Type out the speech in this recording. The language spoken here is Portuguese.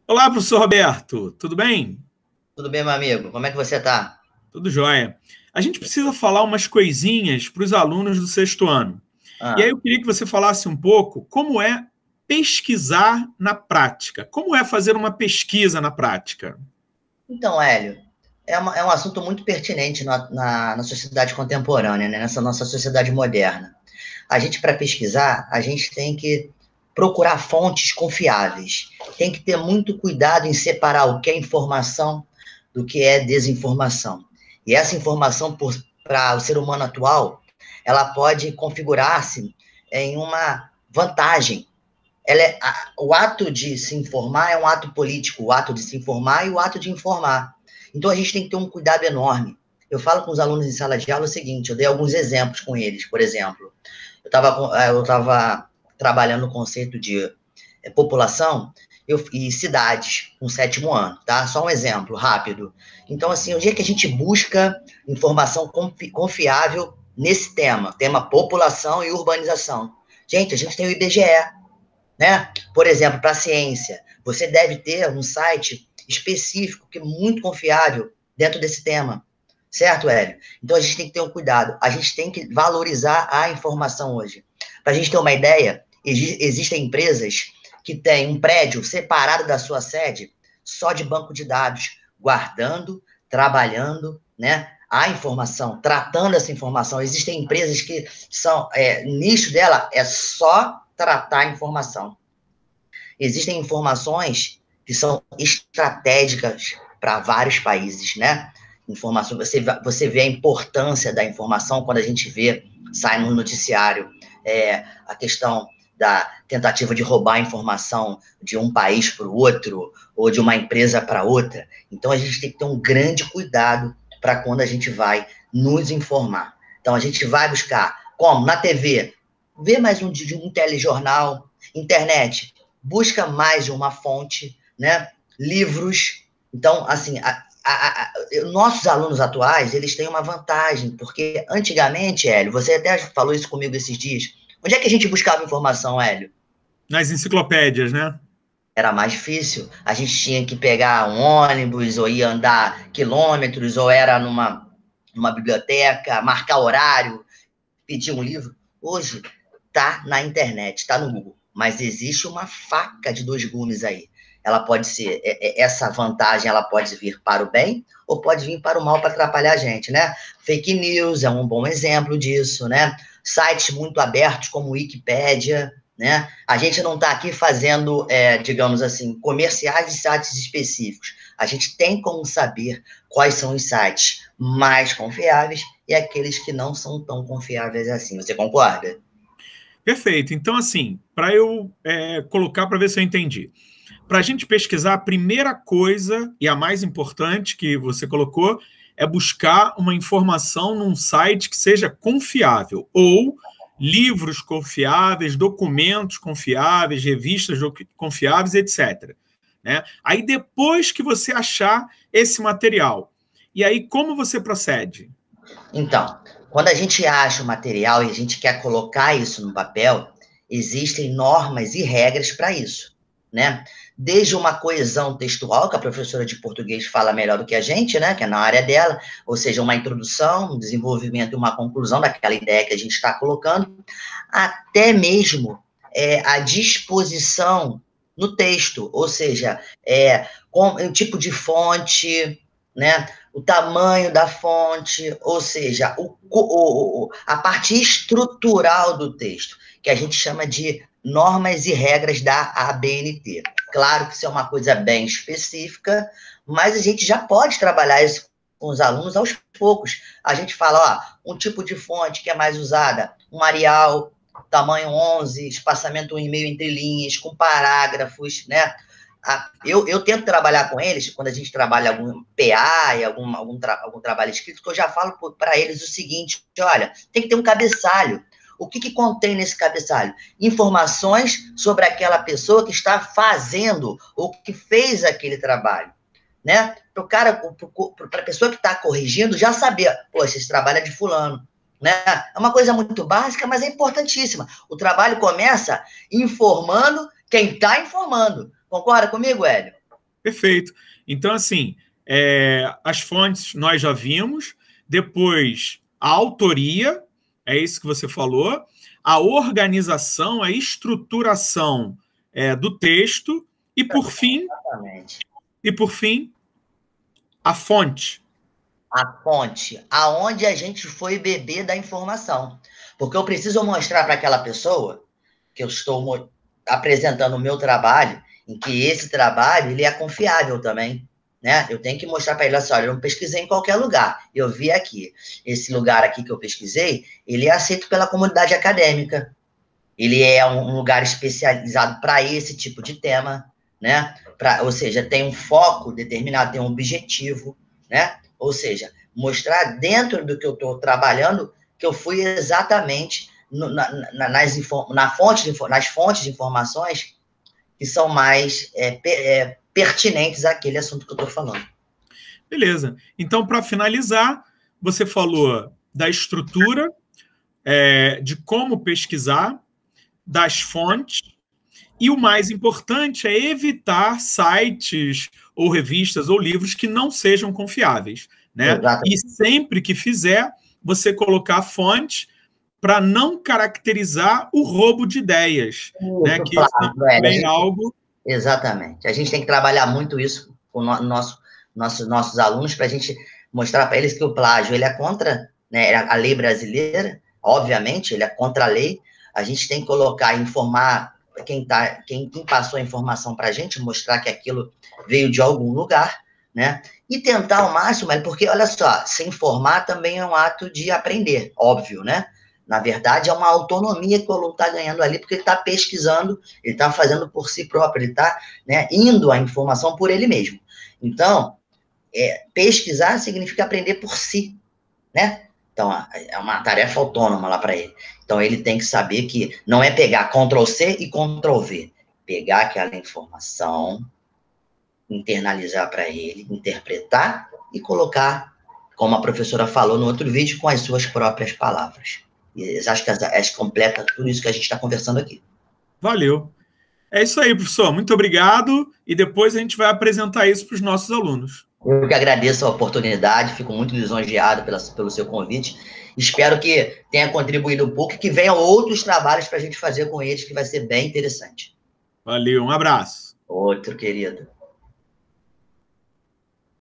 Olá, professor Roberto, tudo bem? Tudo bem, meu amigo? Como é que você tá? Tudo jóia. A gente precisa falar umas coisinhas para os alunos do sexto ano. E aí Ah, eu queria que você falasse um pouco como é pesquisar na prática. Como é fazer uma pesquisa na prática? então, Hélio, é um assunto muito pertinente na sociedade contemporânea, né? Nessa nossa sociedade moderna. A gente, para pesquisar, a gente tem que procurar fontes confiáveis. Tem que ter muito cuidado em separar o que é informação do que é desinformação. E essa informação, para o ser humano atual, ela pode configurar-se em uma vantagem. O ato de se informar é um ato político, o ato de se informar e o ato de informar. Então a gente tem que ter um cuidado enorme. Eu falo com os alunos em sala de aula o seguinte, eu dei alguns exemplos com eles, por exemplo, eu estava trabalhando o conceito de população e cidades no sétimo ano, tá? Só um exemplo rápido. Então, assim, o dia que a gente busca informação confiável nesse tema população e urbanização. Gente, a gente tem o IBGE, né? Por exemplo, para a ciência, você deve ter um site específico que é muito confiável dentro desse tema, certo, Hélio? Então a gente tem que ter um cuidado, a gente tem que valorizar a informação hoje. Para a gente ter uma ideia, existem empresas que têm um prédio separado da sua sede só de banco de dados, guardando, trabalhando, né? A informação, tratando essa informação. Existem empresas que são, nicho dela é só tratar a informação. Existem informações que são estratégicas para vários países, né? Informação, você vê a importância da informação quando a gente vê, sai no noticiário, a questão da tentativa de roubar a informação de um país para o outro, ou de uma empresa para outra. Então, a gente tem que ter um grande cuidado para quando a gente vai nos informar. Então, a gente vai buscar, como? Na TV, vê mais um telejornal, internet, busca mais de uma fonte, né? Livros. Então, assim, nossos alunos atuais, eles têm uma vantagem, porque antigamente, Hélio, você até falou isso comigo esses dias, onde é que a gente buscava informação, Hélio? Nas enciclopédias, né? Era mais difícil. A gente tinha que pegar um ônibus, ou ia andar quilômetros, ou era numa biblioteca, marcar horário, pedir um livro. Hoje, tá na internet, tá no Google. Mas existe uma faca de dois gumes aí. Ela pode ser, essa vantagem, ela pode vir para o bem ou pode vir para o mal para atrapalhar a gente, né? Fake news é um bom exemplo disso, né? Sites muito abertos como Wikipédia, né? A gente não está aqui fazendo, digamos assim, comerciais de sites específicos. A gente tem como saber quais são os sites mais confiáveis e aqueles que não são tão confiáveis assim. Você concorda? Perfeito. Então, assim, para eu colocar para ver se eu entendi. Para a gente pesquisar, a primeira coisa e a mais importante que você colocou é buscar uma informação num site que seja confiável, ou livros confiáveis, documentos confiáveis, revistas confiáveis, etc. Né? Aí depois que você achar esse material, e aí como você procede? Então, quando a gente acha o material e a gente quer colocar isso no papel, existem normas e regras para isso, né? Desde uma coesão textual, que a professora de português fala melhor do que a gente, né? Que é na área dela, ou seja, uma introdução, um desenvolvimento e uma conclusão daquela ideia que a gente está colocando, até mesmo a disposição no texto, ou seja, com o tipo de fonte, né? O tamanho da fonte, ou seja, a parte estrutural do texto, que a gente chama de normas e regras da ABNT. Claro que isso é uma coisa bem específica, mas a gente já pode trabalhar isso com os alunos aos poucos. A gente fala, ó, um tipo de fonte que é mais usada, um Arial, tamanho 11, espaçamento 1,5 entre linhas, com parágrafos, né? Eu tento trabalhar com eles, quando a gente trabalha algum PA e algum trabalho escrito, que eu já falo para eles o seguinte: olha, tem que ter um cabeçalho. O que contém nesse cabeçalho? Informações sobre aquela pessoa que está fazendo ou que fez aquele trabalho. Né? Para a pessoa que está corrigindo já saber, poxa, esse trabalho é de fulano. Né? É uma coisa muito básica, mas é importantíssima. O trabalho começa informando quem está informando. Concorda comigo, Hélio? Perfeito. Então, assim, as fontes nós já vimos, depois a autoria, é isso que você falou, a organização, a estruturação do texto, e por fim, Exatamente. A fonte. A fonte, aonde a gente foi beber da informação. Porque eu preciso mostrar para aquela pessoa que eu estou apresentando o meu trabalho, em que esse trabalho ele é confiável também. Né? Eu tenho que mostrar para ele assim, olha, eu não pesquisei em qualquer lugar, eu vi aqui. Esse lugar aqui que eu pesquisei, ele é aceito pela comunidade acadêmica. Ele é um lugar especializado para esse tipo de tema, né? Ou seja, tem um foco determinado, tem um objetivo, né? Ou seja, mostrar dentro do que eu estou trabalhando que eu fui exatamente nas fontes de informações que são mais pertinentes àquele assunto que eu estou falando. Beleza. Então, para finalizar, você falou da estrutura, de como pesquisar, das fontes, e o mais importante é evitar sites ou revistas ou livros que não sejam confiáveis, né? Exatamente. E sempre que fizer, você colocar fonte para não caracterizar o roubo de ideias, né? Que isso também é algo... Exatamente. A gente tem que trabalhar muito isso com nossos alunos para a gente mostrar para eles que o plágio ele é contra, né, a lei brasileira, obviamente, ele é contra a lei. A gente tem que colocar, informar quem passou a informação para a gente, mostrar que aquilo veio de algum lugar, né? E tentar ao máximo, porque olha só, se informar também é um ato de aprender, óbvio, né? Na verdade, é uma autonomia que o aluno está ganhando ali, porque ele está pesquisando, ele está fazendo por si próprio, ele está, né, indo à informação por ele mesmo. Então, pesquisar significa aprender por si, né? Então, é uma tarefa autônoma lá para ele. Então, ele tem que saber que não é pegar Ctrl+C e Ctrl+V. Pegar aquela informação, internalizar para ele, interpretar e colocar, como a professora falou no outro vídeo, com as suas próprias palavras. E acho que completa tudo isso que a gente está conversando aqui. Valeu. É isso aí, professor. Muito obrigado. E depois a gente vai apresentar isso para os nossos alunos. Eu que agradeço a oportunidade, fico muito lisonjeado pelo seu convite. Espero que tenha contribuído um pouco e que venham outros trabalhos para a gente fazer com eles, que vai ser bem interessante. Valeu, um abraço. Outro, querido.